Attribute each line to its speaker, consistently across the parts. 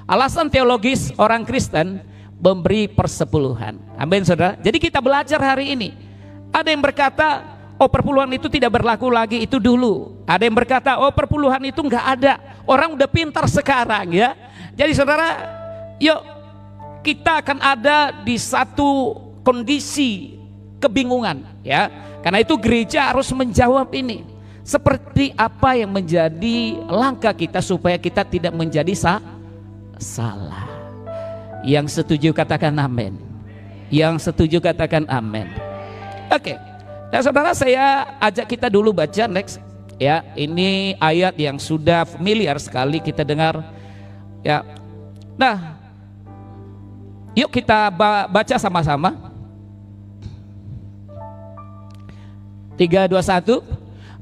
Speaker 1: Alasan teologis orang Kristen memberi persepuluhan. Amin saudara. Jadi kita belajar hari ini. Ada yang berkata, oh perpuluhan itu tidak berlaku lagi, itu dulu. Ada yang berkata, oh perpuluhan itu nggak ada, orang udah pintar sekarang ya. Jadi saudara, yuk kita akan ada di satu kondisi kebingungan ya. Karena itu gereja harus menjawab ini. Seperti apa yang menjadi langkah kita supaya kita tidak menjadi salah. Yang setuju katakan amin. Yang setuju katakan amin. Oke. Nah saudara, saya ajak kita dulu baca next ya. Ini ayat yang sudah familiar sekali kita dengar ya. Nah, yuk kita baca sama-sama. 3, 2, 1.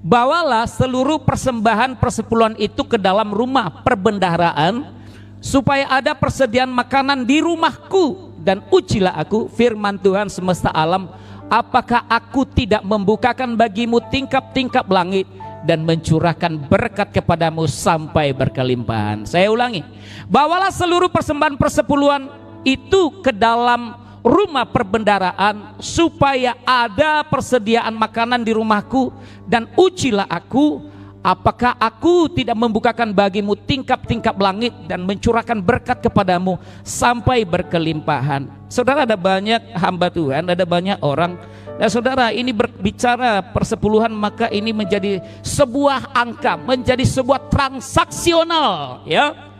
Speaker 1: Bawalah seluruh persembahan persepuluhan itu ke dalam rumah perbendaharaan, supaya ada persediaan makanan di rumahku, dan ujilah aku firman Tuhan semesta alam, apakah aku tidak membukakan bagimu tingkap-tingkap langit dan mencurahkan berkat kepadamu sampai berkelimpahan. Saya ulangi, bawalah seluruh persembahan persepuluhan itu ke dalam rumah perbendaharaan, supaya ada persediaan makanan di rumahku, dan ujilah aku apakah aku tidak membukakan bagimu tingkap-tingkap langit dan mencurahkan berkat kepadamu sampai berkelimpahan. Saudara, ada banyak hamba Tuhan, ada banyak orang. Nah saudara, ini berbicara persepuluhan, maka ini menjadi sebuah angka, menjadi sebuah transaksional ya.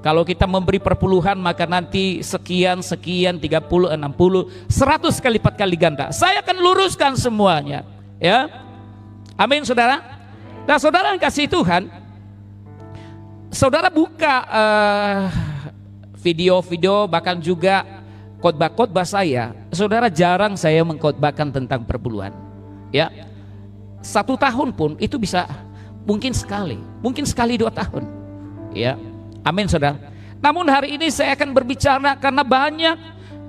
Speaker 1: Kalau kita memberi perpuluhan, maka nanti sekian, 30, 60, 100 kali lipat kali ganda. Saya akan luruskan semuanya ya. Amin saudara. Nah saudara yang kasih Tuhan, saudara buka video-video bahkan juga khotbah-khotbah saya, saudara jarang saya mengkhotbahkan tentang perpuluhan ya. 1 tahun pun itu bisa mungkin sekali 2 tahun ya. Amin saudara. Namun hari ini saya akan berbicara karena banyak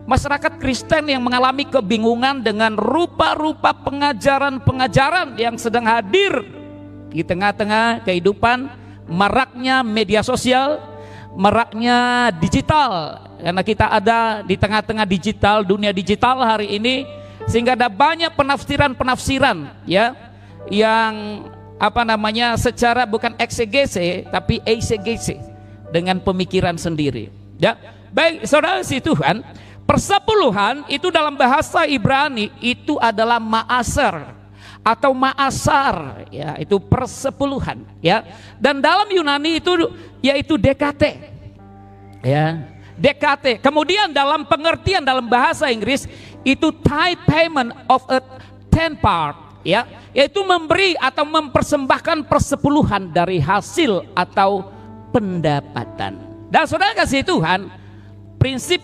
Speaker 1: masyarakat Kristen yang mengalami kebingungan dengan rupa-rupa pengajaran-pengajaran yang sedang hadir di tengah-tengah kehidupan, maraknya media sosial, maraknya digital. Karena kita ada di tengah-tengah digital, dunia digital hari ini, sehingga ada banyak penafsiran-penafsiran ya, yang secara bukan eksegese tapi eisegese, dengan pemikiran sendiri ya. Baik saudara si Tuhan, persepuluhan itu dalam bahasa Ibrani itu adalah ma'aser atau ma'asar ya, itu persepuluhan ya. Dan dalam Yunani itu yaitu DKT ya, DKT. Kemudian dalam pengertian dalam bahasa Inggris itu tithe payment of a 10 part ya, yaitu memberi atau mempersembahkan persepuluhan dari hasil atau pendapatan. Dan saudara kasih Tuhan, prinsip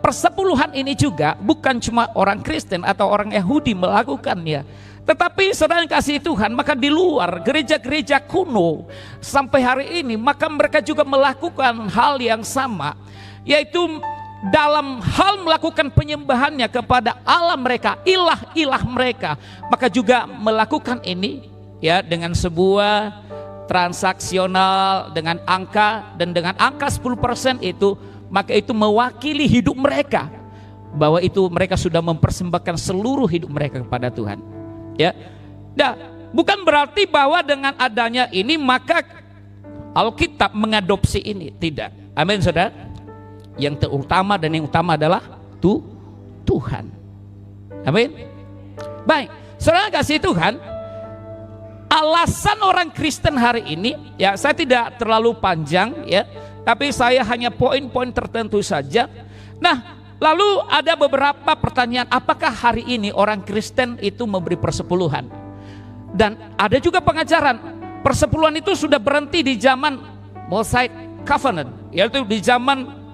Speaker 1: persepuluhan ini juga bukan cuma orang Kristen atau orang Yahudi melakukannya, tetapi saudara kasih Tuhan, maka di luar gereja-gereja kuno sampai hari ini, maka mereka juga melakukan hal yang sama, yaitu dalam hal melakukan penyembahannya kepada Allah mereka, ilah-ilah mereka, maka juga melakukan ini ya dengan sebuah transaksional dengan angka, dan dengan angka 10% itu, maka itu mewakili hidup mereka, bahwa itu mereka sudah mempersembahkan seluruh hidup mereka kepada Tuhan ya. Nah, bukan berarti bahwa dengan adanya ini maka Alkitab mengadopsi ini, tidak. Amin saudara. Yang terutama dan yang utama adalah Tuhan. Amin. Baik saudara kasih Tuhan, alasan orang Kristen hari ini ya, saya tidak terlalu panjang ya, tapi saya hanya poin-poin tertentu saja. Nah, lalu ada beberapa pertanyaan, apakah hari ini orang Kristen itu memberi persepuluhan? Dan ada juga pengajaran persepuluhan itu sudah berhenti di zaman Mosaic Covenant, yaitu di zaman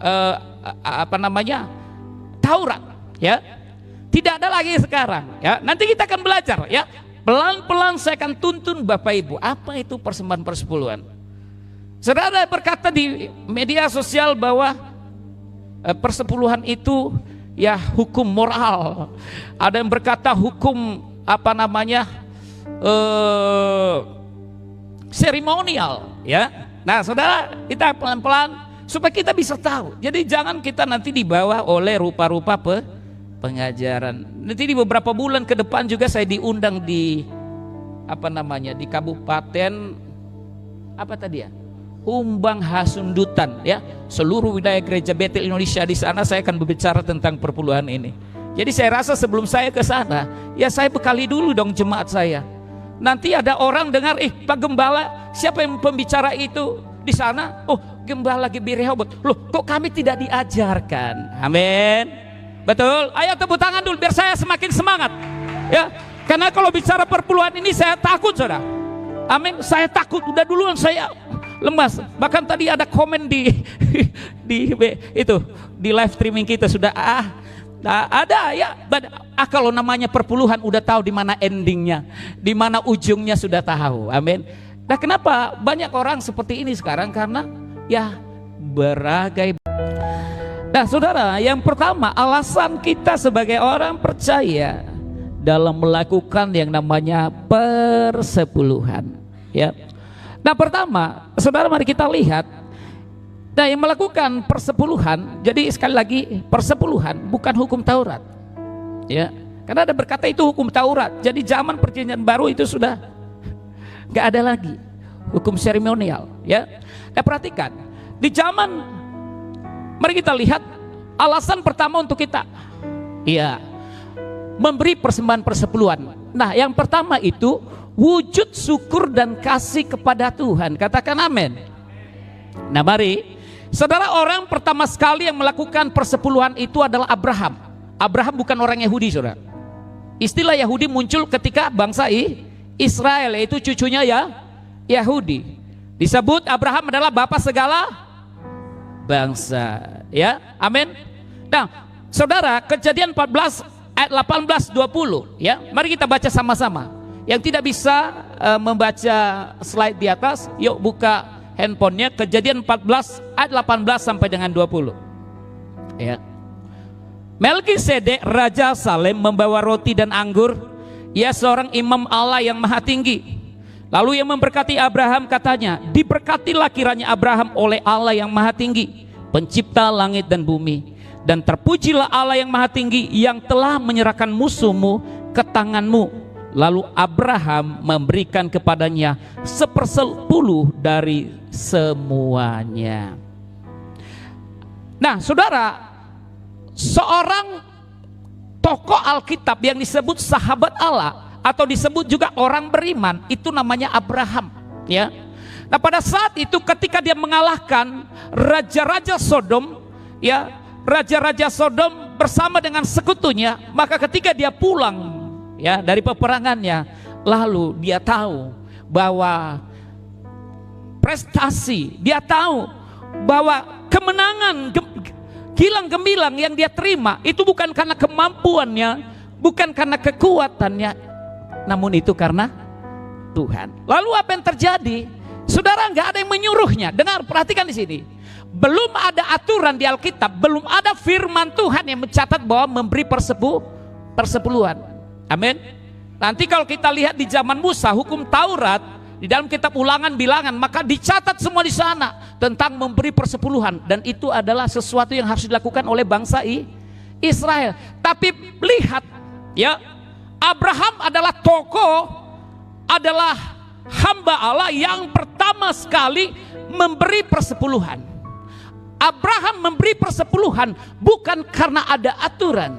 Speaker 1: Taurat ya. Tidak ada lagi sekarang ya. Nanti kita akan belajar ya. Pelan-pelan saya akan tuntun Bapak Ibu, apa itu persembahan persepuluhan. Saudara berkata di media sosial bahwa persepuluhan itu ya hukum moral. Ada yang berkata hukum seremonial ya. Nah saudara, kita pelan-pelan supaya kita bisa tahu. Jadi jangan kita nanti dibawa oleh rupa-rupa pengajaran. Nanti di beberapa bulan ke depan juga saya diundang di di Kabupaten Humbang Hasundutan, ya, seluruh wilayah Gereja Betel Indonesia. Di sana saya akan berbicara tentang perpuluhan ini. Jadi saya rasa sebelum saya ke sana, ya saya bekali dulu dong jemaat saya. Nanti ada orang dengar, Pak Gembala, siapa yang pembicara itu di sana? Oh, Gembala GB Rehoboth. Loh, kok kami tidak diajarkan? Amin. Betul. Ayo tepuk tangan dulu biar saya semakin semangat. Ya, karena kalau bicara perpuluhan ini saya takut, saudara. Amin. Saya takut, udah duluan saya lemas. Bahkan tadi ada komen di live streaming kita sudah ada ya. Kalau namanya perpuluhan udah tahu di mana endingnya, di mana ujungnya sudah tahu. Amin. Nah, kenapa banyak orang seperti ini sekarang? Karena ya berbagai. Nah, saudara, yang pertama alasan kita sebagai orang percaya dalam melakukan yang namanya persepuluhan, ya. Nah, pertama, saudara, mari kita lihat. Nah, yang melakukan persepuluhan, jadi sekali lagi persepuluhan bukan hukum Taurat, ya. Karena ada berkata itu hukum Taurat. Jadi zaman Perjanjian Baru itu sudah nggak ada lagi hukum seremonial, ya. Nah, perhatikan di zaman, mari kita lihat alasan pertama untuk kita, ya, memberi persembahan persepuluhan. Nah, yang pertama itu wujud syukur dan kasih kepada Tuhan. Katakan amin. Nah, mari saudara, orang pertama sekali yang melakukan persepuluhan itu adalah Abraham. Abraham bukan orang Yahudi, saudara. Istilah Yahudi muncul ketika bangsa Israel, yaitu cucunya ya Yahudi. Disebut Abraham adalah bapa segala bangsa, ya. Amin. Nah, saudara, Kejadian 14 ayat 18-20, ya. Mari kita baca sama-sama. Yang tidak bisa membaca slide di atas, yuk buka handphonenya. Kejadian 14 ayat 18 sampai dengan 20, ya. Melkisedek Raja Salem membawa roti dan anggur. Ia seorang imam Allah yang maha tinggi. Lalu ia memberkati Abraham, katanya, diberkatilah kiranya Abraham oleh Allah yang maha tinggi, pencipta langit dan bumi. Dan terpujilah Allah yang maha tinggi yang telah menyerahkan musuhmu ke tanganmu. Lalu Abraham memberikan kepadanya 1/10 dari semuanya. Nah, saudara, seorang tokoh Alkitab yang disebut sahabat Allah atau disebut juga orang beriman, itu namanya Abraham, ya. Nah, pada saat itu ketika dia mengalahkan raja-raja Sodom, ya, raja-raja Sodom bersama dengan sekutunya, maka ketika dia pulang, ya, dari peperangannya, lalu dia tahu bahwa prestasi, dia tahu bahwa kemenangan gilang gemilang yang dia terima itu bukan karena kemampuannya, bukan karena kekuatannya, namun itu karena Tuhan. Lalu apa yang terjadi? Saudara, nggak ada yang menyuruhnya. Dengar, perhatikan di sini. Belum ada aturan di Alkitab, belum ada firman Tuhan yang mencatat bahwa memberi persepuluhan. Amin. Nanti kalau kita lihat di zaman Musa, hukum Taurat di dalam kitab Ulangan Bilangan, maka dicatat semua di sana tentang memberi persepuluhan, dan itu adalah sesuatu yang harus dilakukan oleh bangsa Israel. Tapi lihat, ya, Abraham adalah tokoh, adalah hamba Allah yang pertama sekali memberi persepuluhan. Abraham memberi persepuluhan bukan karena ada aturan.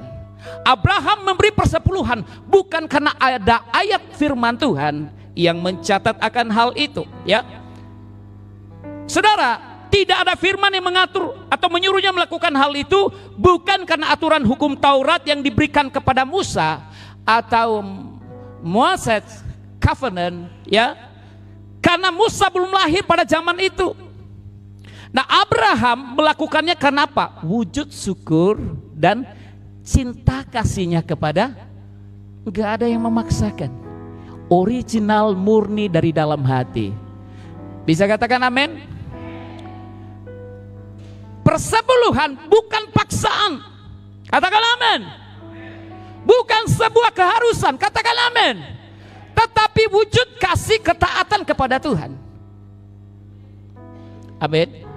Speaker 1: Abraham memberi persepuluhan bukan karena ada ayat firman Tuhan yang mencatat akan hal itu, ya. Saudara, tidak ada firman yang mengatur atau menyuruhnya melakukan hal itu, bukan karena aturan hukum Taurat yang diberikan kepada Musa atau Moses Covenant, ya. Karena Musa belum lahir pada zaman itu. Nah, Abraham melakukannya karena apa? Wujud syukur dan cinta kasihnya kepada, nggak ada yang memaksakan, original murni dari dalam hati. Bisa katakan amin? Persepuluhan bukan paksaan. Katakan amin. Bukan sebuah keharusan. Katakan amin. Tetapi wujud kasih ketaatan kepada Tuhan. Amin.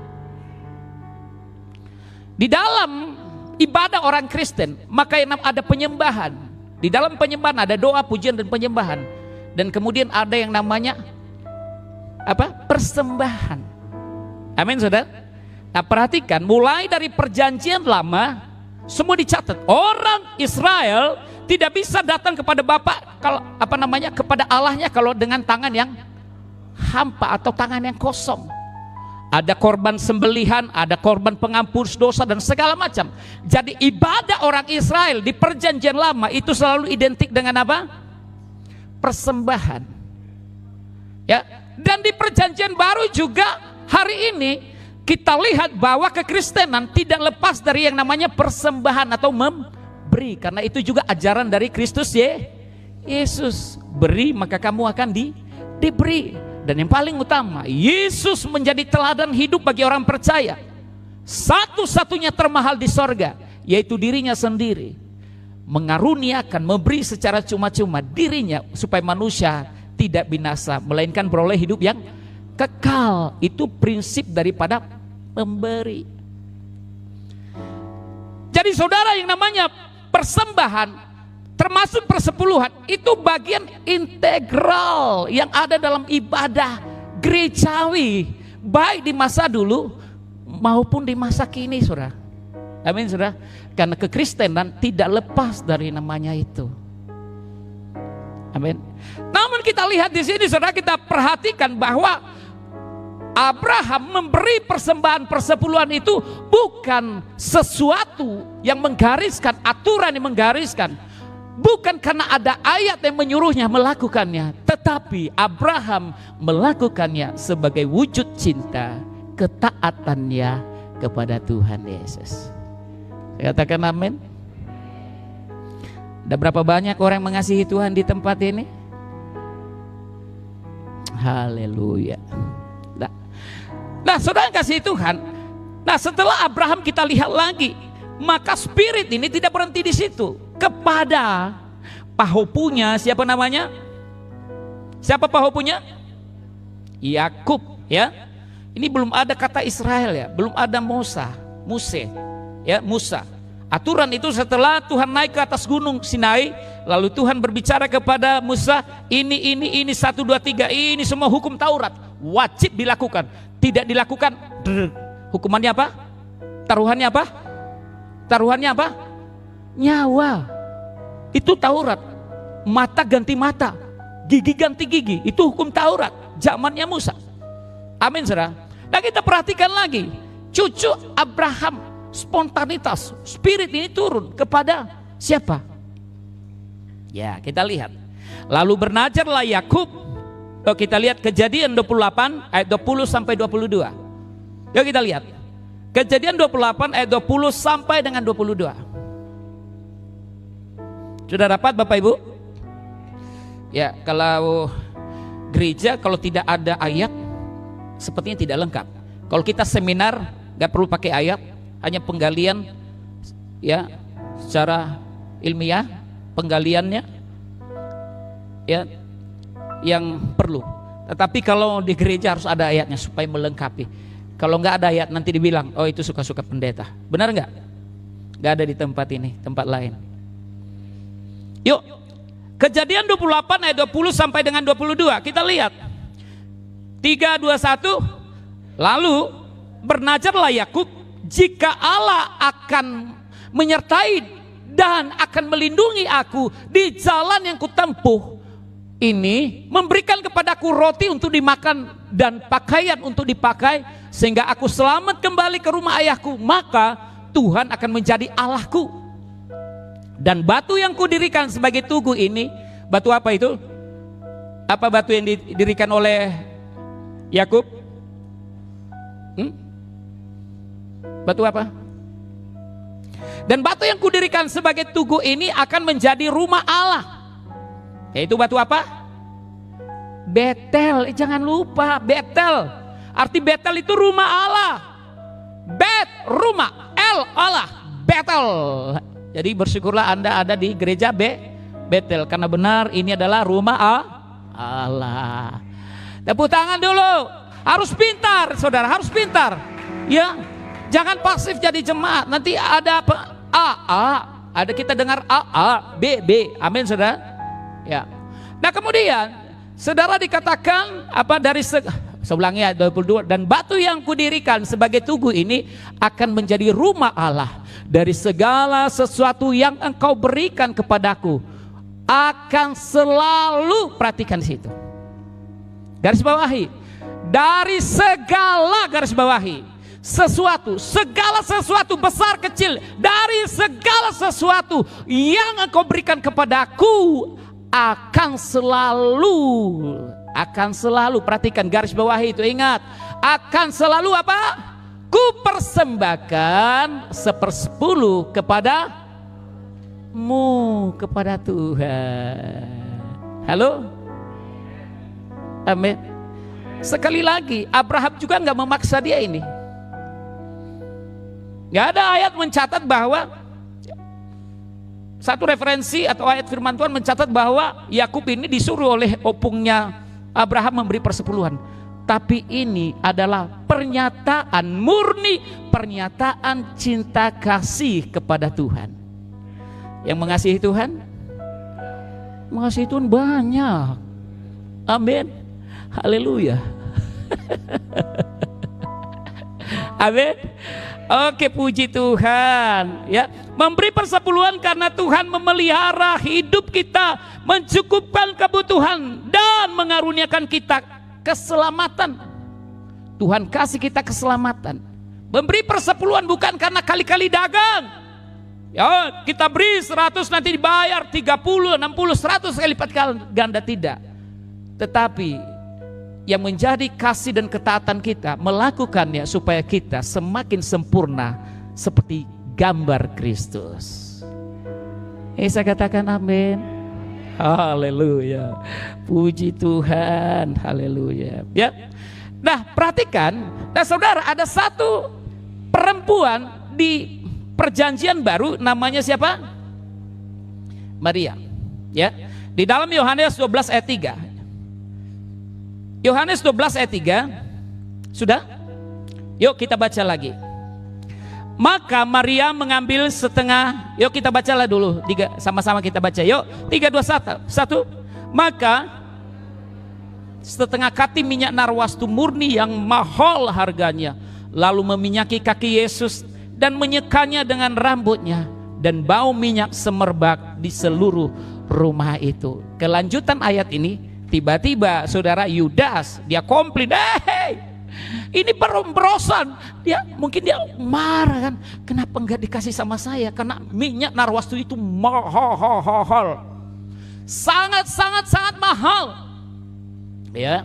Speaker 1: Di dalam ibadah orang Kristen, maka ada penyembahan. Di dalam penyembahan ada doa, pujian, dan penyembahan. Dan kemudian ada yang namanya apa? Persembahan. Amin, saudara. Nah, perhatikan, mulai dari perjanjian lama semua dicatat. Orang Israel tidak bisa datang kepada Bapa kalau kepada Allahnya kalau dengan tangan yang hampa atau tangan yang kosong. Ada korban sembelihan, ada korban penghapus dosa dan segala macam. Jadi ibadah orang Israel di perjanjian lama itu selalu identik dengan apa? Persembahan. Ya, dan di perjanjian baru juga hari ini kita lihat bahwa kekristenan tidak lepas dari yang namanya persembahan atau memberi, karena itu juga ajaran dari Kristus Yesus. Beri maka kamu akan diberi. Dan yang paling utama, Yesus menjadi teladan hidup bagi orang percaya. Satu-satunya termahal di sorga, yaitu dirinya sendiri, mengaruniakan, memberi secara cuma-cuma dirinya supaya manusia tidak binasa, melainkan beroleh hidup yang kekal. Itu prinsip daripada memberi. Jadi saudara, yang namanya persembahan termasuk persepuluhan itu bagian integral yang ada dalam ibadah gerejawi, baik di masa dulu maupun di masa kini, saudara. Amin, saudara. Karena kekristenan tidak lepas dari namanya itu. Amin. Namun kita lihat di sini, saudara, kita perhatikan bahwa Abraham memberi persembahan persepuluhan itu bukan sesuatu yang menggariskan, aturan yang menggariskan. Bukan karena ada ayat yang menyuruhnya melakukannya, tetapi Abraham melakukannya sebagai wujud cinta, ketaatannya kepada Tuhan Yesus. Katakan amin. Ada berapa banyak orang yang mengasihi Tuhan di tempat ini? Haleluya. Nah, saudara kasih Tuhan. Nah, setelah Abraham kita lihat lagi, maka spirit ini tidak berhenti di situ. Kepada pahopunya, siapa namanya? Siapa pahopunya? Yakub, ya. Ini belum ada kata Israel, ya, belum ada Musa. Aturan itu setelah Tuhan naik ke atas gunung Sinai, lalu Tuhan berbicara kepada Musa, ini 1, 2, 3, ini semua hukum Taurat wajib dilakukan. Tidak dilakukan, hukumannya apa? Taruhannya apa? Taruhannya apa? Nyawa. Itu Taurat. Mata ganti mata, gigi ganti gigi, itu hukum Taurat zamannya Musa. Amin, saudara. Nah, kita perhatikan lagi, cucu Abraham, spontanitas, spirit ini turun kepada siapa? Ya, kita lihat. Lalu bernazarlah Yakub. Kita lihat Kejadian 28 ayat 20 sampai 22. Yuk kita lihat. Kejadian 28 ayat 20 sampai dengan 22. Sudah dapat Bapak Ibu? Ya, kalau gereja kalau tidak ada ayat sepertinya tidak lengkap. Kalau kita seminar gak perlu pakai ayat, hanya penggalian, ya, secara ilmiah penggaliannya, ya, yang perlu. Tetapi kalau di gereja harus ada ayatnya supaya melengkapi. Kalau nggak ada ayat nanti dibilang, oh itu suka-suka pendeta. Benar nggak? Nggak ada di tempat ini, tempat lain. Yuk, Kejadian 28 ayat 20 sampai dengan 22. Kita lihat 3, 2, 1. Lalu bernazarlah Yakub, jika Allah akan menyertai dan akan melindungi aku di jalan yang kutempuh ini, memberikan kepadaku roti untuk dimakan dan pakaian untuk dipakai, sehingga aku selamat kembali ke rumah ayahku, maka Tuhan akan menjadi Allahku. Dan batu yang kudirikan sebagai tugu ini, batu apa itu? Apa batu yang didirikan oleh Yakub? Batu apa? Dan batu yang kudirikan sebagai tugu ini akan menjadi rumah Allah. Yaitu batu apa? Betel. Jangan lupa Betel. Arti Betel itu rumah Allah. Bet, rumah, El, Allah, Betel. Jadi bersyukurlah Anda ada di gereja Betel, karena benar ini adalah rumah Allah. Tepuk tangan dulu. Harus pintar, saudara, harus pintar. Ya, Jangan pasif jadi jemaat. Nanti ada apa? AA, ada kita dengar AA, B. Amin saudara. Ya. Nah kemudian saudara dikatakan apa dari sebelangnya 22, dan batu yang kudirikan sebagai tugu ini akan menjadi rumah Allah. Dari segala sesuatu yang engkau berikan kepadaku akan selalu, perhatikan situ, garis bawahi, dari segala, garis bawahi, sesuatu, segala sesuatu besar kecil, dari segala sesuatu yang engkau berikan kepadaku akan selalu, perhatikan garis bawahi itu, ingat, akan selalu apa? Ku persembahkan 1/10 kepadamu, kepada Tuhan. Halo? Amin. Sekali lagi, Abraham juga nggak memaksa dia ini. Nggak ada ayat mencatat bahwa, satu referensi atau ayat firman Tuhan mencatat bahwa Yakub ini disuruh oleh opungnya Abraham memberi persepuluhan. Tapi ini adalah pernyataan murni, pernyataan cinta kasih kepada Tuhan. Yang mengasihi Tuhan, mengasihi Tuhan banyak. Amin. Haleluya. Amin. Oke, puji Tuhan. Ya, memberi persepuluhan karena Tuhan memelihara hidup kita, mencukupkan kebutuhan dan mengaruniakan kita keselamatan. Tuhan kasih kita keselamatan. Memberi persepuluhan bukan karena kali-kali dagang. Ya, kita beri 100 nanti dibayar 30, 60, 100 kali lipat ganda, tidak. Tetapi yang menjadi kasih dan ketaatan kita melakukannya supaya kita semakin sempurna seperti gambar Kristus. Saya katakan amin. Haleluya, puji Tuhan, haleluya. Ya, nah perhatikan, nah saudara, ada satu perempuan di perjanjian baru, namanya siapa? Maria. Ya, di dalam Yohanes 12 ayat 3. Yohanes 12 ayat 3, sudah? Yuk kita baca lagi. Maka Maria mengambil setengah, yuk kita bacalah dulu, sama-sama kita baca, yuk 3, 2, 1. Maka setengah kati minyak narwastu murni yang mahal harganya, lalu meminyaki kaki Yesus dan menyekanya dengan rambutnya, dan bau minyak semerbak di seluruh rumah itu. Kelanjutan ayat ini, tiba-tiba saudara Yudas dia komplain, ini perombrosan. Mungkin dia marah kan, kenapa enggak dikasih sama saya? Karena minyak narwastu itu mahal, sangat mahal. Ya.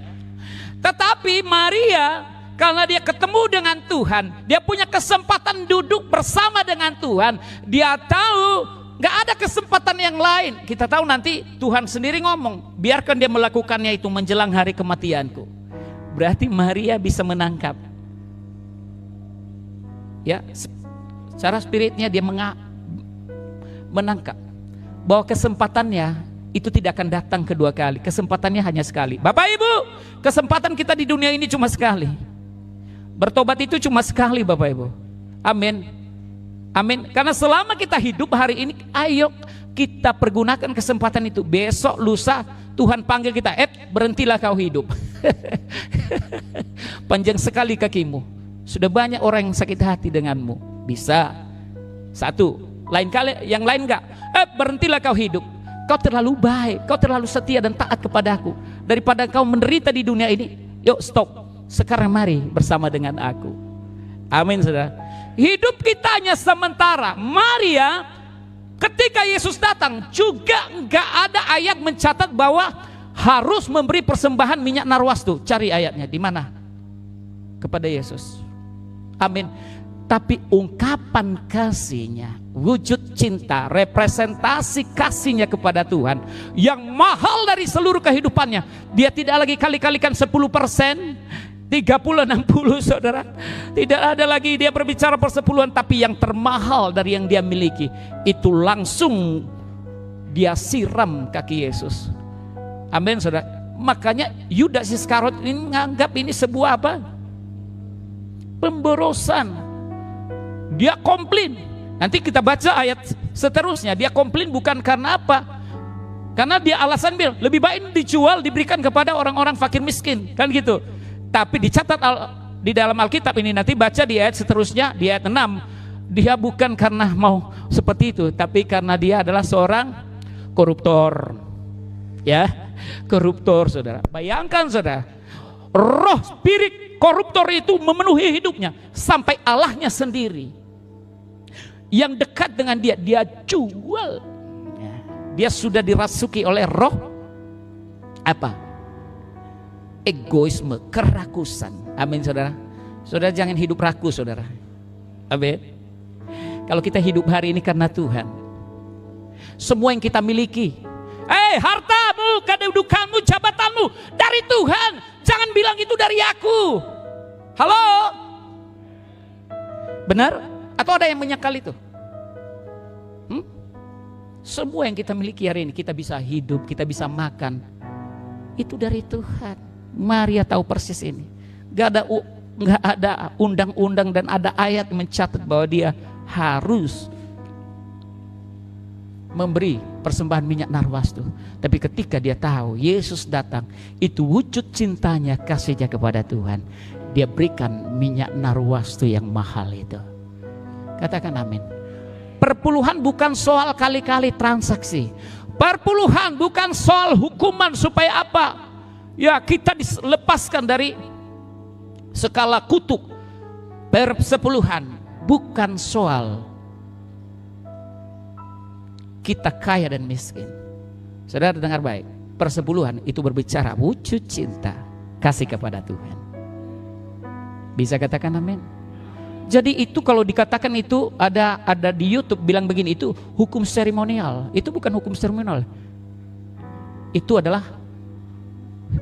Speaker 1: Tetapi Maria, karena dia ketemu dengan Tuhan, dia punya kesempatan duduk bersama dengan Tuhan. Dia tahu nggak ada kesempatan yang lain. Kita tahu nanti Tuhan sendiri ngomong, biarkan dia melakukannya itu menjelang hari kematianku. Berarti Maria bisa menangkap, ya, secara spiritnya dia menangkap bahwa kesempatannya itu tidak akan datang kedua kali. Kesempatannya hanya sekali. Bapak Ibu, kesempatan kita di dunia ini cuma sekali. Bertobat itu cuma sekali, Bapak Ibu. Amin. Amin. Karena selama kita hidup hari ini, ayo kita pergunakan kesempatan itu. Besok, lusa, Tuhan panggil kita, berhentilah kau hidup. Panjang sekali kakimu, sudah banyak orang yang sakit hati denganmu. Bisa satu, lain kali yang lain enggak, berhentilah kau hidup. Kau terlalu baik, kau terlalu setia dan taat kepadaku. Daripada kau menderita di dunia ini, yuk stop. Sekarang mari bersama dengan aku. Amin saudara. Hidup kita hanya sementara. Maria, ketika Yesus datang juga enggak ada ayat mencatat bahwa harus memberi persembahan minyak narwastu. Cari ayatnya di mana? Kepada Yesus. Amin. Tapi ungkapan kasihnya, wujud cinta, representasi kasihnya kepada Tuhan yang mahal dari seluruh kehidupannya. Dia tidak lagi kali-kalikan 10%, 30, 60 saudara. Tidak ada lagi dia berbicara persepuluhan, tapi yang termahal dari yang dia miliki itu langsung dia siram kaki Yesus. Amin saudara. Makanya Yudas Iskariot ini menganggap ini sebuah apa? Pemborosan. dia komplain. Nanti kita baca ayat seterusnya, dia komplain bukan karena apa? Karena dia alasan bilang lebih baik dijual, diberikan kepada orang-orang fakir miskin, kan gitu. Tapi dicatat di dalam Alkitab ini, nanti baca di ayat seterusnya, di ayat 6, dia bukan karena mau seperti itu, tapi karena dia adalah seorang koruptor. Ya, koruptor, saudara. Bayangkan, saudara, roh spirit koruptor itu memenuhi hidupnya sampai Allahnya sendiri yang dekat dengan dia, dia jual. Dia sudah dirasuki oleh roh apa? Egoisme, kerakusan. Amin, saudara. Saudara jangan hidup rakus, saudara. Amin. Kalau kita hidup hari ini karena Tuhan, semua yang kita miliki, hartamu, kedudukanmu, jabatanmu dari Tuhan. Jangan bilang itu dari aku. Halo? Benar? Atau ada yang menyangkal itu? Semua yang kita miliki hari ini, kita bisa hidup, kita bisa makan, itu dari Tuhan. Maria tahu persis ini. Gak ada undang-undang dan ada ayat mencatat bahwa dia harus memberi persembahan minyak narwastu. Tapi ketika dia tahu Yesus datang, itu wujud cintanya, kasihnya kepada Tuhan, dia berikan minyak narwastu yang mahal itu. Katakan amin. Perpuluhan bukan soal kali-kali transaksi. Perpuluhan bukan soal hukuman supaya apa? Ya, kita dilepaskan dari skala kutuk. Persepuluhan bukan soal kita kaya dan miskin. Saudara dengar baik, persepuluhan itu berbicara wujud cinta, kasih kepada Tuhan. Bisa katakan amin? Jadi itu kalau dikatakan itu ada di YouTube bilang begini, itu hukum seremonial. Itu bukan hukum seremonial. Itu adalah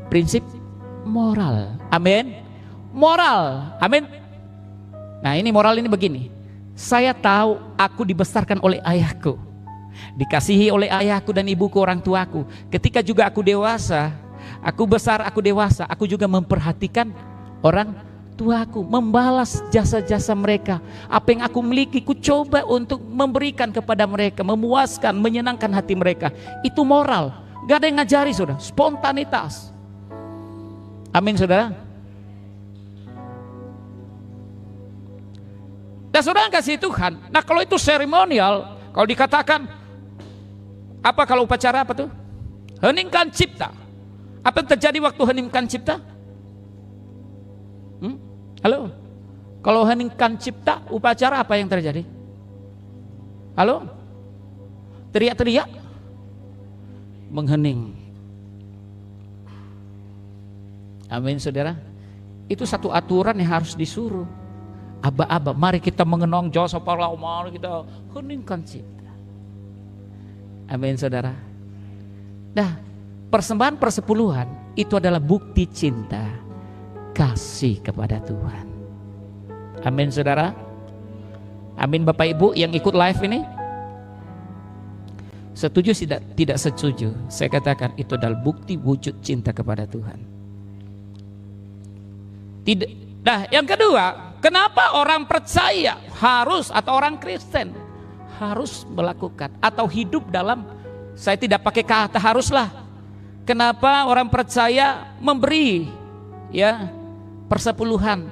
Speaker 1: prinsip moral. Amin. Moral. Amin. Nah, ini moral ini begini. Saya tahu aku dibesarkan oleh ayahku, dikasihi oleh ayahku dan ibuku, orang tuaku. Ketika juga aku dewasa, aku besar, aku dewasa, aku juga memperhatikan orang tuaku, membalas jasa-jasa mereka. Apa yang aku miliki, ku coba untuk memberikan kepada mereka, memuaskan, menyenangkan hati mereka. Itu moral. Gak ada yang ngajari, saudara. Spontanitas. Amin, saudara. Dan saudara kasih Tuhan. Nah, kalau itu seremonial, kalau dikatakan apa, kalau upacara apa tuh? Heningkan cipta. Apa yang terjadi waktu heningkan cipta? Halo? Kalau heningkan cipta, upacara apa yang terjadi? Halo? Teriak-teriak? Menghening. Amin, saudara. Itu satu aturan yang harus disuruh. Aba-aba, mari kita mengenang jasa para ulama, mari kita heningkan cipta. Amin, saudara. Nah, persembahan persepuluhan itu adalah bukti cinta, kasih kepada Tuhan. Amin, saudara. Amin, Bapak Ibu yang ikut live ini. Setuju tidak setuju? Saya katakan itu adalah bukti wujud cinta kepada Tuhan. Tidak. Nah, yang kedua, kenapa orang percaya harus, atau orang Kristen harus melakukan atau hidup dalam, saya tidak pakai kata haruslah. Kenapa orang percaya memberi, ya, persepuluhan?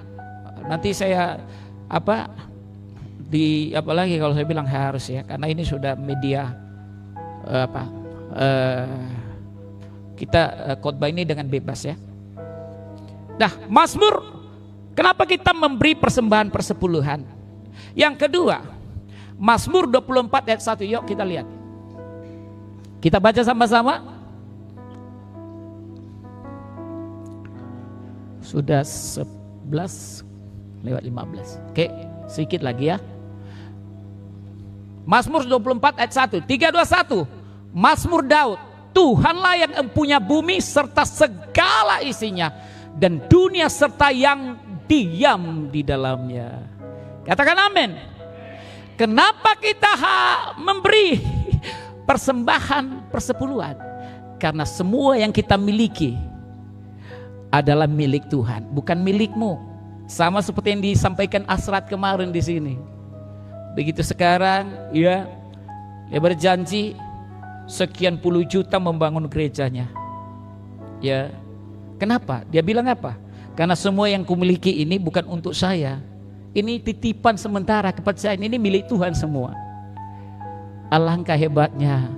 Speaker 1: Nanti saya apalagi kalau saya bilang harus, ya, karena ini sudah media kita khotbah ini dengan bebas, ya. Nah, Mazmur, kenapa kita memberi persembahan persepuluhan? Yang kedua, Mazmur 24 ayat 1, yuk kita lihat. Kita baca sama-sama. Sudah 11:15. Oke, sedikit lagi, ya. Mazmur 24 ayat 1, 3, 2, 1. Mazmur Daud. Tuhanlah yang empunya bumi serta segala isinya, dan dunia serta yang diam di dalamnya. Katakan amin. Kenapa kita memberi persembahan persepuluhan? Karena semua yang kita miliki adalah milik Tuhan, bukan milikmu. Sama seperti yang disampaikan Asrat kemarin di sini. Begitu sekarang, ya, dia berjanji sekian puluh juta membangun gerejanya. Ya, kenapa? Dia bilang apa? Karena semua yang kumiliki ini bukan untuk saya. Ini titipan sementara kepada saya. Ini milik Tuhan semua. Alangkah hebatnya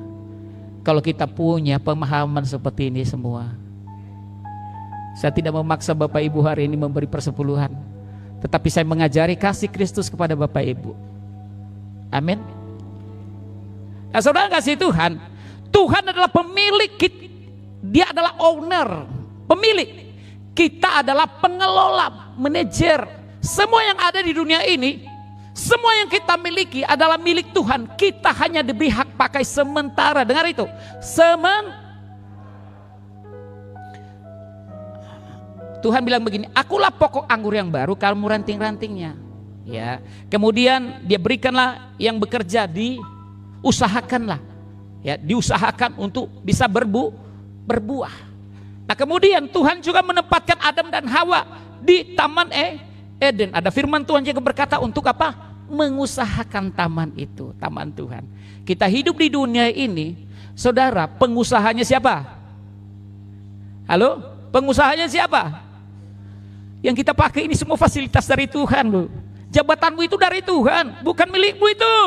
Speaker 1: kalau kita punya pemahaman seperti ini semua. Saya tidak memaksa Bapak Ibu hari ini memberi persepuluhan, tetapi saya mengajari kasih Kristus kepada Bapak Ibu. Amin. Nah, saudara kasih Tuhan, Tuhan adalah pemilik, dia adalah owner, pemilik. Kita adalah pengelola, manajer. Semua yang ada di dunia ini, semua yang kita miliki adalah milik Tuhan. Kita hanya diberi hak pakai sementara. Dengar itu, Tuhan bilang begini, akulah pokok anggur yang baru, kamu ranting-rantingnya. Ya, kemudian dia berikanlah yang bekerja, diusahakanlah, ya, diusahakan untuk bisa berbuah. Nah, kemudian Tuhan juga menempatkan Adam dan Hawa di Taman Eden. Ada firman Tuhan juga berkata untuk apa? Mengusahakan taman itu, taman Tuhan. Kita hidup di dunia ini, saudara, pengusahanya siapa? Halo? Pengusahanya siapa? Yang kita pakai ini semua fasilitas dari Tuhan, loh. Jabatanmu itu dari Tuhan, bukan milikmu itu.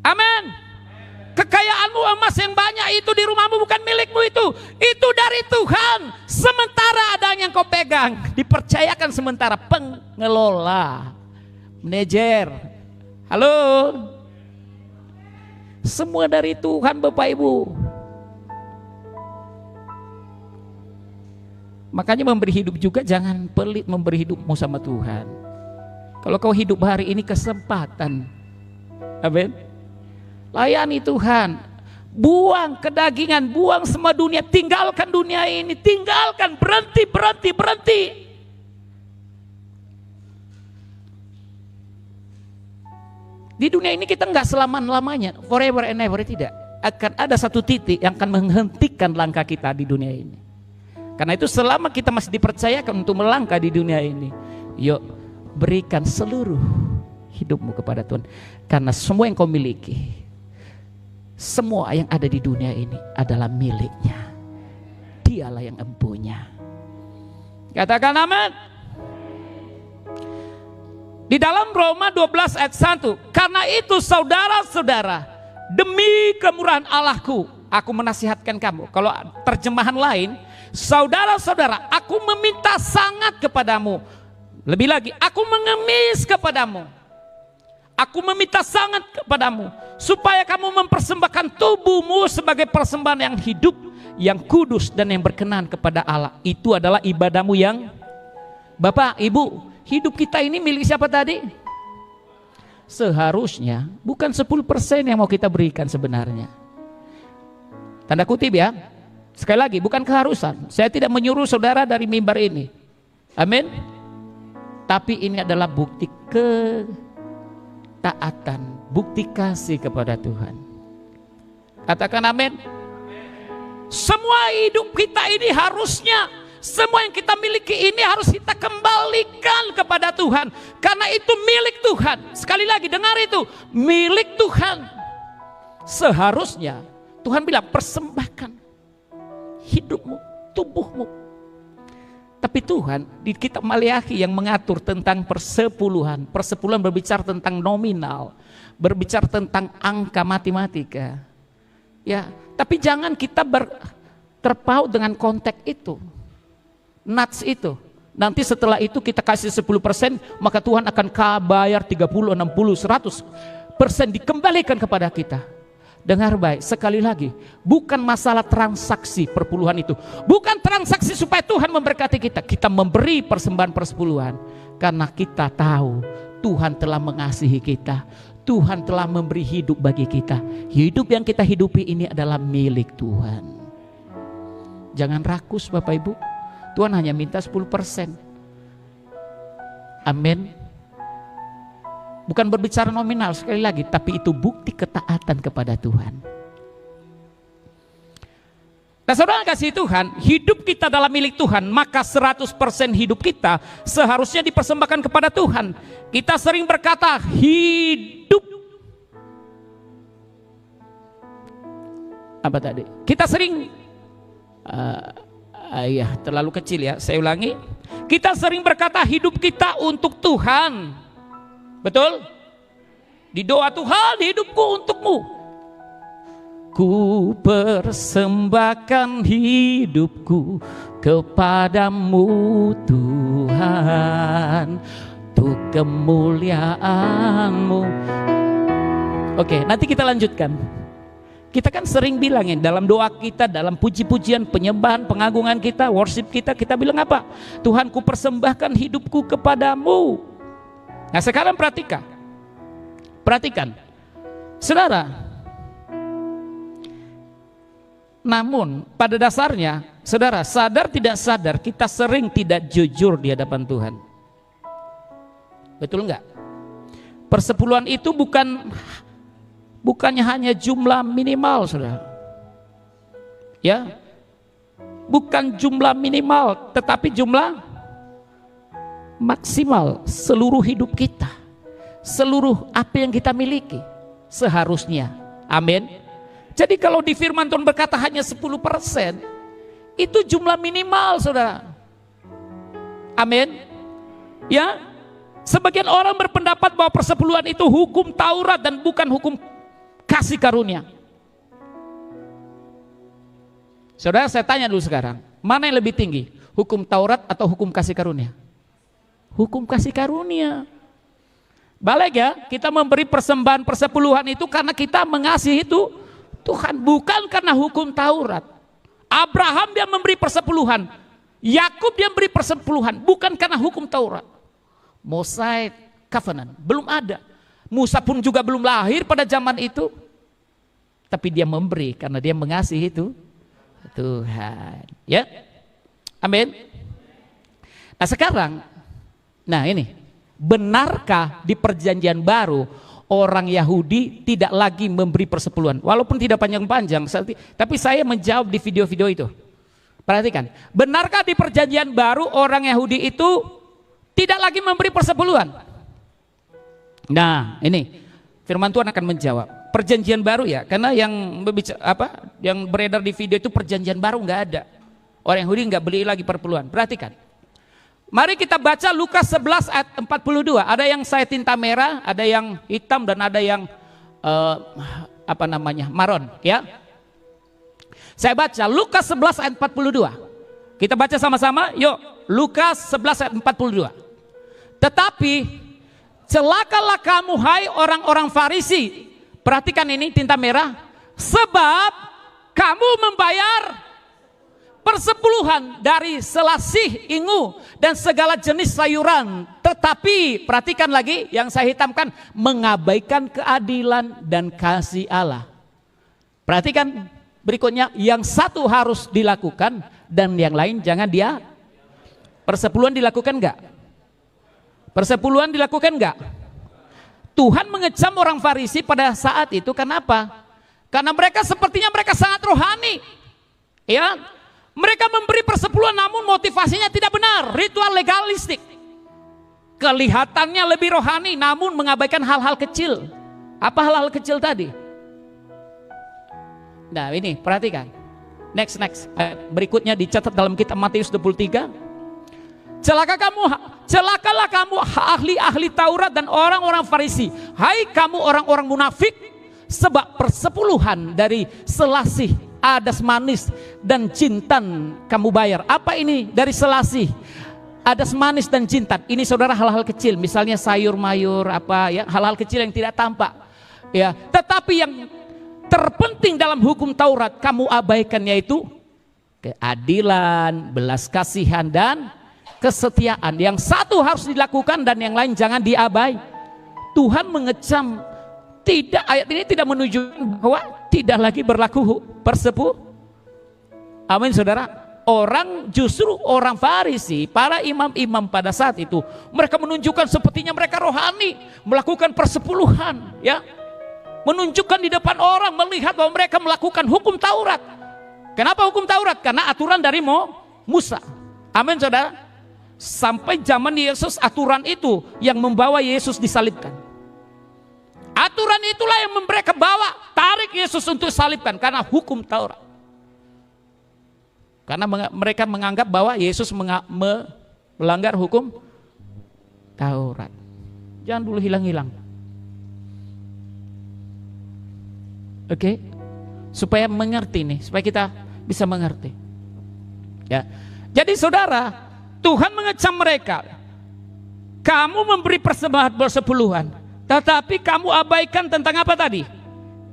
Speaker 1: Amin. Kekayaanmu, emas yang banyak itu di rumahmu bukan milikmu itu dari Tuhan. Sementara ada yang kau pegang, dipercayakan sementara, pengelola, manajer. Halo. Semua dari Tuhan, Bapak Ibu. Makanya memberi hidup juga jangan pelit memberi hidupmu sama Tuhan. Kalau kau hidup hari ini kesempatan. Amin. Layani Tuhan. Buang kedagingan, buang semua dunia, tinggalkan dunia ini, tinggalkan, berhenti. Di dunia ini kita enggak selama-lamanya, forever and ever, tidak. Akan ada satu titik yang akan menghentikan langkah kita di dunia ini. Karena itu selama kita masih dipercayakan untuk melangkah di dunia ini, yuk berikan seluruh hidupmu kepada Tuhan. Karena semua yang kau miliki, semua yang ada di dunia ini adalah miliknya. Dialah yang empunya. Katakan amin. Di dalam Roma 12 ayat 1, karena itu saudara-saudara, demi kemurahan Allahku, aku menasihatkan kamu. Kalau terjemahan lain, saudara-saudara, aku meminta sangat kepadamu. Lebih lagi, aku mengemis kepadamu. Aku meminta sangat kepadamu supaya kamu mempersembahkan tubuhmu sebagai persembahan yang hidup, yang kudus dan yang berkenan kepada Allah. Itu adalah ibadahmu yang, Bapak, Ibu, hidup kita ini milik siapa tadi? Seharusnya bukan 10% yang mau kita berikan sebenarnya. Tanda kutip ya. Sekali lagi, bukan keharusan. Saya tidak menyuruh saudara dari mimbar ini. Amin. Tapi ini adalah bukti ketaatan, bukti kasih kepada Tuhan. Katakan amin. Semua hidup kita ini harusnya, semua yang kita miliki ini harus kita kembalikan kepada Tuhan. Karena itu milik Tuhan. Sekali lagi dengar itu, milik Tuhan. Seharusnya Tuhan bilang persembahkan hidupmu, tubuhmu. Tapi Tuhan di kitab Maliaki yang mengatur tentang persepuluhan. Persepuluhan berbicara tentang nominal, berbicara tentang angka matematika. Ya, tapi jangan kita terpaut dengan konteks itu, nats itu. Nanti setelah itu kita kasih 10%, maka Tuhan akan bayar 30, 60, 100% dikembalikan kepada kita. Dengar baik, sekali lagi, bukan masalah transaksi perpuluhan itu. Bukan transaksi supaya Tuhan memberkati kita. Kita memberi persembahan persepuluhan karena kita tahu Tuhan telah mengasihi kita. Tuhan telah memberi hidup bagi kita. Hidup yang kita hidupi ini adalah milik Tuhan. Jangan rakus Bapak Ibu. Tuhan hanya minta 10%. Amin. Bukan berbicara nominal sekali lagi, tapi itu bukti ketaatan kepada Tuhan. Nah saudara kasih Tuhan, hidup kita dalam milik Tuhan, maka 100% hidup kita seharusnya dipersembahkan kepada Tuhan. Kita sering berkata hidup. Apa tadi? Kita sering ya terlalu kecil ya, saya ulangi. Kita sering berkata hidup kita untuk Tuhan. Betul? Di doa Tuhan, hidupku untukmu. Ku persembahkan hidupku kepadamu Tuhan, untuk kemuliaanmu. Oke, nanti kita lanjutkan. Kita kan sering bilang ya, dalam doa kita, dalam puji-pujian, penyembahan, pengagungan kita, worship kita, kita bilang apa? Tuhan, ku persembahkan hidupku kepadamu. Nah sekarang perhatikan, saudara. Namun pada dasarnya, saudara, sadar tidak sadar, kita sering tidak jujur di hadapan Tuhan. Betul enggak? Persepuluhan itu bukannya hanya jumlah minimal, saudara. Ya, bukan jumlah minimal, tetapi jumlah maksimal seluruh hidup kita, seluruh apa yang kita miliki seharusnya. Amin. Jadi kalau di firman Tuhan berkata hanya 10%, itu jumlah minimal, saudara. Amin. Ya, sebagian orang berpendapat bahwa persepuluhan itu hukum Taurat dan bukan hukum kasih karunia. Saudara, saya tanya dulu sekarang, mana yang lebih tinggi, hukum Taurat atau hukum kasih karunia? Hukum kasih karunia. Balik ya, kita memberi persembahan persepuluhan itu karena kita mengasihi itu Tuhan, bukan karena hukum Taurat. Abraham dia memberi persepuluhan, Yakub dia memberi persepuluhan, bukan karena hukum Taurat. Mosaic Covenant belum ada, Musa pun juga belum lahir pada zaman itu, tapi dia memberi karena dia mengasihi itu Tuhan. Ya, amin. Nah sekarang, nah ini, benarkah di perjanjian baru orang Yahudi tidak lagi memberi persepuluhan? Walaupun tidak panjang-panjang, tapi saya menjawab di video-video itu. Perhatikan, benarkah di perjanjian baru orang Yahudi itu tidak lagi memberi persepuluhan? Nah ini firman Tuhan akan menjawab. Perjanjian baru ya, karena yang beredar di video itu perjanjian baru nggak ada. Orang Yahudi nggak beli lagi persepuluhan. Perhatikan. Mari kita baca Lukas 11 ayat 42. Ada yang saya tinta merah, ada yang hitam, dan ada yang maron. Ya, saya baca Lukas 11 ayat 42. Kita baca sama-sama. Yuk, Lukas 11 ayat 42. Tetapi celakalah kamu, hai orang-orang Farisi. Perhatikan ini tinta merah. Sebab kamu membayar persepuluhan dari selasih, ingu, dan segala jenis sayuran, tetapi perhatikan lagi yang saya hitamkan, mengabaikan keadilan dan kasih Allah. Perhatikan berikutnya, yang satu harus dilakukan dan yang lain jangan dia. Persepuluhan dilakukan enggak? Persepuluhan dilakukan enggak? Tuhan mengecam orang Farisi pada saat itu. Kenapa? Karena mereka sepertinya mereka sangat rohani, ya. Mereka memberi persepuluhan namun motivasinya tidak benar, ritual legalistik. Kelihatannya lebih rohani namun mengabaikan hal-hal kecil. Apa hal-hal kecil tadi? Nah ini perhatikan. Next. Berikutnya dicatat dalam kitab Matius 23. Celakalah kamu ahli-ahli Taurat dan orang-orang Farisi. Hai kamu orang-orang munafik, sebab persepuluhan dari selasih, adas manis, dan jintan kamu bayar. Apa ini dari selasih, adas manis, dan jintan? Ini saudara hal-hal kecil, misalnya sayur mayur, apa ya, hal-hal kecil yang tidak tampak. Ya, tetapi yang terpenting dalam hukum Taurat kamu abaikan, yaitu keadilan, belas kasihan, dan kesetiaan. Yang satu harus dilakukan dan yang lain jangan diabai. Tuhan mengecam. Tidak, ayat ini tidak menunjukkan bahwa tidak lagi berlaku persepuluhan. Amin saudara. Justru orang Farisi, para imam-imam pada saat itu, mereka menunjukkan sepertinya mereka rohani, melakukan persepuluhan, ya, menunjukkan di depan orang, melihat bahwa mereka melakukan hukum Taurat. Kenapa hukum Taurat? Karena aturan dari Musa. Amin saudara. Sampai zaman Yesus aturan itu yang membawa Yesus disalibkan. Aturan itulah yang mereka bawa, tarik Yesus untuk salibkan karena hukum Taurat. Karena mereka menganggap bahwa Yesus melanggar hukum Taurat. Jangan dulu hilang-hilang. Oke? Supaya mengerti nih, supaya kita bisa mengerti. Ya. Jadi saudara, Tuhan mengecam mereka. Kamu memberi persembahan bersepuluhan, tetapi kamu abaikan tentang apa tadi?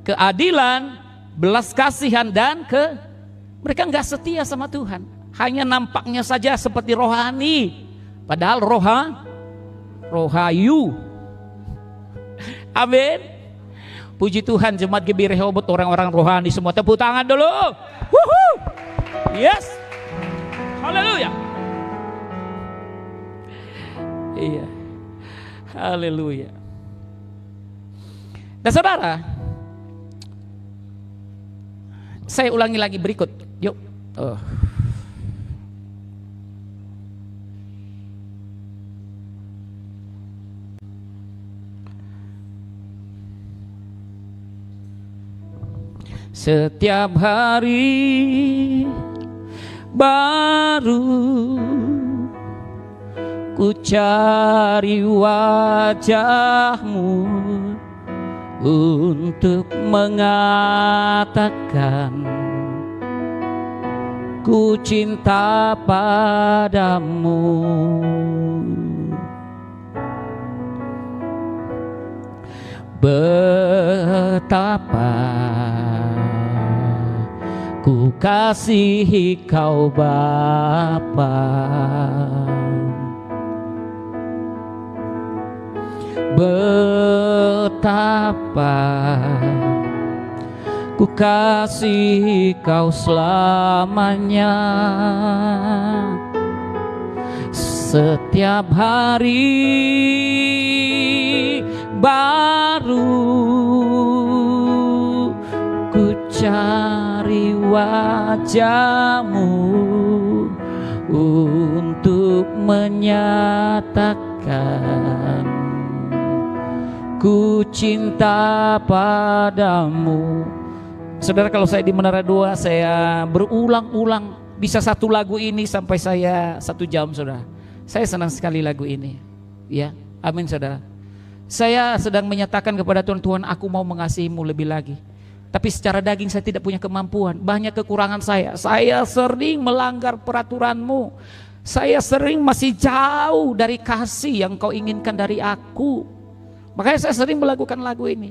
Speaker 1: Keadilan, belas kasihan, dan mereka nggak setia sama Tuhan. Hanya nampaknya saja seperti rohani, padahal rohayu. Amin. Puji Tuhan, jemaat GBI Rehoboth, orang-orang rohani semua tepuk tangan dulu. Woohoo. Yes. Haleluya. Iya. Haleluya. Dan saudara, saya ulangi lagi berikut. Yuk. Setiap hari baru ku cari wajahmu untuk mengatakan ku cinta padamu. Betapa ku kasihi kau Bapa, betapa ku kasihi kau selamanya. Setiap hari baru ku cari wajahmu untuk menyatakan ku cinta padamu. Saudara, kalau saya di Menara 2 saya berulang-ulang bisa satu lagu ini sampai saya 1 jam, saudara. Saya senang sekali lagu ini. Ya, amin saudara. Saya sedang menyatakan kepada Tuhan, Tuhan aku mau mengasihimu lebih lagi. Tapi secara daging saya tidak punya kemampuan. Banyak kekurangan saya. Saya sering melanggar peraturanmu. Saya sering masih jauh dari kasih yang kau inginkan dari aku. Makanya saya sering melakukan lagu ini.